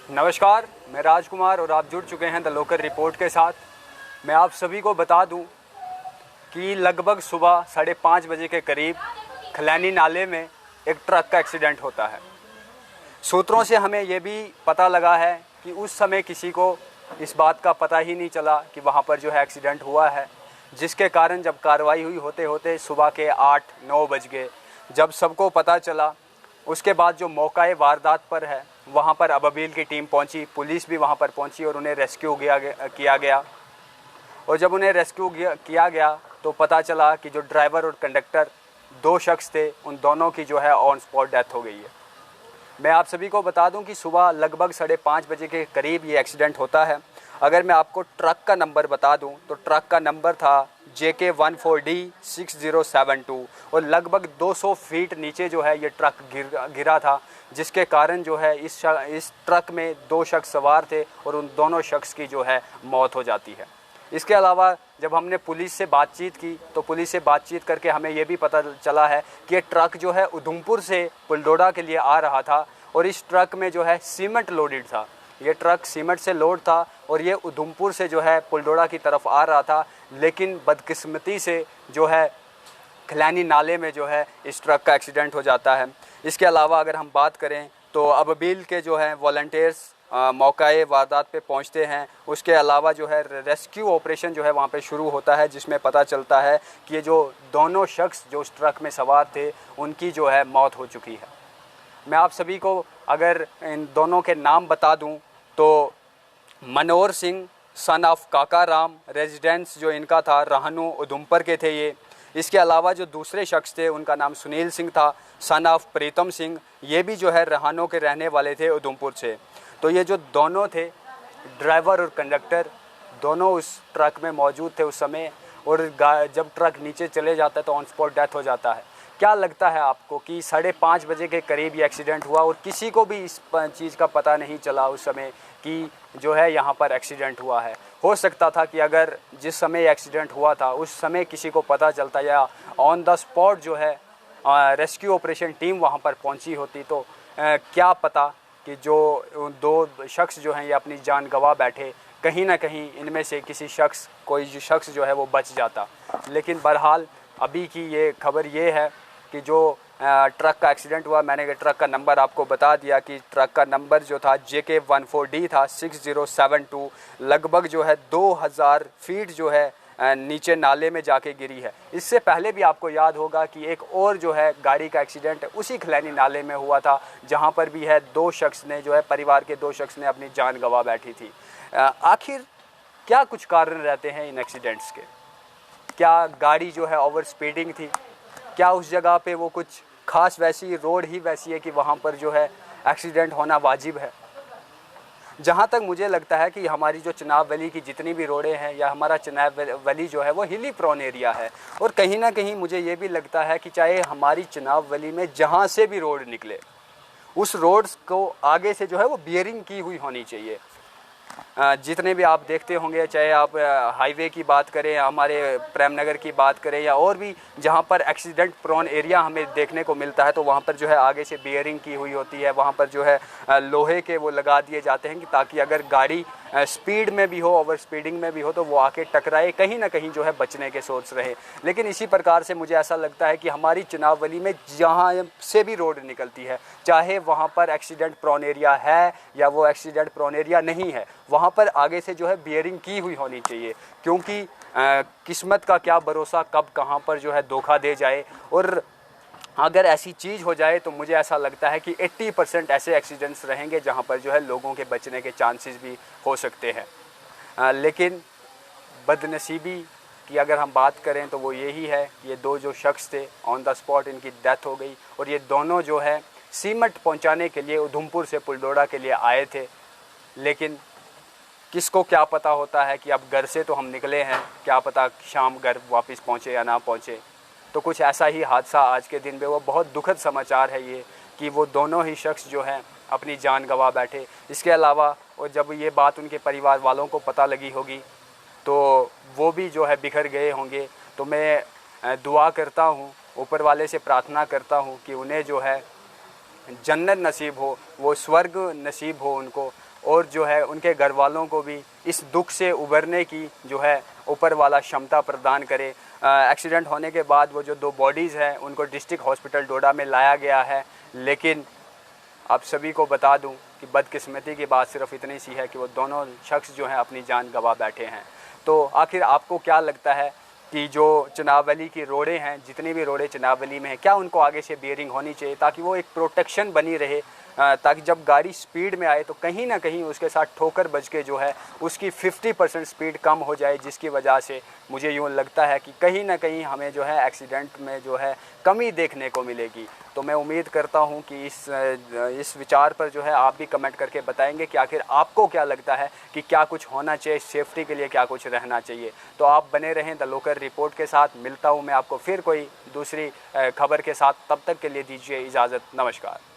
नमस्कार, मैं राजकुमार और आप जुड़ चुके हैं द लोकल रिपोर्ट के साथ। मैं आप सभी को बता दूं कि लगभग सुबह 5:30 बजे के करीब खलैनी नाले में एक ट्रक का एक्सीडेंट होता है। सूत्रों से हमें ये भी पता लगा है कि उस समय किसी को इस बात का पता ही नहीं चला कि वहाँ पर जो है एक्सीडेंट हुआ है, जिसके कारण जब कार्रवाई हुई होते होते सुबह के 8-9 बज गए। जब सबको पता चला, उसके बाद जो मौका वारदात पर है वहाँ पर अबील की टीम पहुँची, पुलिस भी वहाँ पर पहुँची और उन्हें रेस्क्यू किया गया। और जब उन्हें रेस्क्यू किया गया तो पता चला कि जो ड्राइवर और कंडक्टर 2 शख्स थे, उन दोनों की जो है ऑन स्पॉट डेथ हो गई है। मैं आप सभी को बता दूं कि सुबह लगभग 5:30 बजे के करीब ये एक्सीडेंट होता है। अगर मैं आपको ट्रक का नंबर बता दूं तो ट्रक का नंबर था JK14D6072 और लगभग 200 फीट नीचे जो है ये ट्रक गिरा था, जिसके कारण जो है इस ट्रक में 2 शख्स सवार थे और उन दोनों शख्स की जो है मौत हो जाती है। इसके अलावा जब हमने पुलिस से बातचीत की तो पुलिस से बातचीत करके हमें ये भी पता चला है कि ये ट्रक जो है उधमपुर से पुलडोडा के लिए आ रहा था और इस ट्रक में जो है सीमेंट लोडेड था। ये ट्रक सीमेंट से लोड था और ये उधमपुर से जो है पुलडोडा की तरफ आ रहा था, लेकिन बदकिस्मती से जो है खलैनी नाले में जो है इस ट्रक का एक्सीडेंट हो जाता है। इसके अलावा अगर हम बात करें तो अबील के जो है वॉलंटियर्स मौकाए वारदात पे पहुंचते हैं। उसके अलावा जो है रेस्क्यू ऑपरेशन जो है वहाँ पे शुरू होता है, जिसमें पता चलता है कि ये जो दोनों शख्स जो उस ट्रक में सवार थे उनकी जो है मौत हो चुकी है। मैं आप सभी को अगर इन दोनों के नाम बता दूं तो मनोहर सिंह सन ऑफ काका राम, रेजिडेंस जो इनका था रहनु उधमपुर के थे ये। इसके अलावा जो दूसरे शख्स थे उनका नाम सुनील सिंह था, सन ऑफ प्रीतम सिंह, ये भी जो है रहनों के रहने वाले थे उधमपुर से। तो ये जो दोनों थे ड्राइवर और कंडक्टर, दोनों उस ट्रक में मौजूद थे उस समय, और जब ट्रक नीचे चले जाता है तो ऑन स्पॉट डेथ हो जाता है। क्या लगता है आपको कि 5:30 बजे के करीब ये एक्सीडेंट हुआ और किसी को भी इस चीज़ का पता नहीं चला उस समय कि जो है यहाँ पर एक्सीडेंट हुआ है? हो सकता था कि अगर जिस समय एक्सीडेंट हुआ था उस समय किसी को पता चलता या ऑन द स्पॉट जो है रेस्क्यू ऑपरेशन टीम वहाँ पर पहुँची होती तो क्या पता कि जो 2 शख्स जो हैं ये अपनी जान गंवा बैठे, कहीं ना कहीं इनमें से किसी शख्स कोई जो शख्स जो है वो बच जाता। लेकिन बहरहाल अभी की ये खबर ये है कि जो ट्रक का एक्सीडेंट हुआ, मैंने ट्रक का नंबर आपको बता दिया कि ट्रक का नंबर जो था JK14D था 6072, लगभग जो है 2000 फीट जो है नीचे नाले में जाके गिरी है। इससे पहले भी आपको याद होगा कि एक और जो है गाड़ी का एक्सीडेंट उसी खलैनी नाले में हुआ था, जहां पर भी है 2 शख्स ने जो है परिवार के 2 शख्स ने अपनी जान गंवा बैठी थी। आखिर क्या कुछ कारण रहते हैं इन एक्सीडेंट्स के? क्या गाड़ी जो है ओवर स्पीडिंग थी? क्या उस जगह पे वो कुछ खास वैसी रोड ही वैसी है कि वहाँ पर जो है एक्सीडेंट होना वाजिब है? जहाँ तक मुझे लगता है कि हमारी जो चनाब वैली की जितनी भी रोडें हैं या हमारा चनाब वैली जो है वो हिली प्रोन एरिया है, और कहीं ना कहीं मुझे ये भी लगता है कि चाहे हमारी चनाब वैली में जहाँ से भी रोड निकले उस रोड को आगे से जो है वो बियरिंग की हुई होनी चाहिए। जितने भी आप देखते होंगे, चाहे आप हाईवे की बात करें, हमारे प्रेम नगर की बात करें या और भी जहां पर एक्सीडेंट प्रोन एरिया हमें देखने को मिलता है, तो वहां पर जो है आगे से बियरिंग की हुई होती है। वहां पर जो है लोहे के वो लगा दिए जाते हैं कि ताकि अगर गाड़ी स्पीड में भी हो, ओवर स्पीडिंग में भी हो, तो वो आके टकराए, कहीं ना कहीं जो है बचने के सोर्स रहे। लेकिन इसी प्रकार से मुझे ऐसा लगता है कि हमारी चनाब वैली में जहाँ से भी रोड निकलती है, चाहे वहाँ पर एक्सीडेंट प्रोन एरिया है या वो एक्सीडेंट प्रोन एरिया नहीं है, वहाँ पर आगे से जो है बियरिंग की हुई होनी चाहिए, क्योंकि किस्मत का क्या भरोसा कब कहाँ पर जो है धोखा दे जाए। और अगर ऐसी चीज़ हो जाए तो मुझे ऐसा लगता है कि 80% ऐसे एक्सीडेंट्स रहेंगे जहाँ पर जो है लोगों के बचने के चांसेस भी हो सकते हैं। लेकिन बदनसीबी की अगर हम बात करें तो वो यही है, ये 2 जो शख्स थे ऑन द स्पॉट इनकी डेथ हो गई, और ये दोनों जो है सीमेंट पहुँचाने के लिए उधमपुर से पुलडोडा के लिए आए थे। लेकिन किसको क्या पता होता है कि अब घर से तो हम निकले हैं, क्या पता शाम घर वापस पहुँचे या ना पहुँचे। तो कुछ ऐसा ही हादसा आज के दिन में, वो बहुत दुखद समाचार है ये कि वो दोनों ही शख्स जो हैं अपनी जान गंवा बैठे। इसके अलावा और जब ये बात उनके परिवार वालों को पता लगी होगी तो वो भी जो है बिखर गए होंगे। तो मैं दुआ करता हूँ, ऊपर वाले से प्रार्थना करता हूँ कि उन्हें जो है जन्नत नसीब हो, वो स्वर्ग नसीब हो उनको, और जो है उनके घर वालों को भी इस दुख से उबरने की जो है ऊपर वाला क्षमता प्रदान करे। एक्सीडेंट होने के बाद वो जो 2 बॉडीज़ हैं उनको डिस्ट्रिक्ट हॉस्पिटल डोडा में लाया गया है, लेकिन आप सभी को बता दूं कि बदकिस्मती की बात सिर्फ इतनी सी है कि वो दोनों शख्स जो हैं अपनी जान गंवा बैठे हैं। तो आखिर आपको क्या लगता है कि जो चनाब की रोडें हैं, जितनी भी रोडें चनाब में हैं, क्या उनको आगे से बेयरिंग होनी चाहिए ताकि वो एक प्रोटेक्शन बनी रहे, ताकि जब गाड़ी स्पीड में आए तो कहीं ना कहीं उसके साथ ठोकर बज के जो है उसकी 50% स्पीड कम हो जाए, जिसकी वजह से मुझे यूँ लगता है कि कहीं ना कहीं हमें जो है एक्सीडेंट में जो है कमी देखने को मिलेगी। तो मैं उम्मीद करता हूं कि इस विचार पर जो है आप भी कमेंट करके बताएंगे कि आखिर आपको क्या लगता है कि क्या कुछ होना चाहिए, सेफ्टी के लिए क्या कुछ रहना चाहिए। तो आप बने रहें द लोकल रिपोर्ट के साथ। मिलता हूं मैं आपको फिर कोई दूसरी खबर के साथ, तब तक के लिए दीजिए इजाज़त। नमस्कार।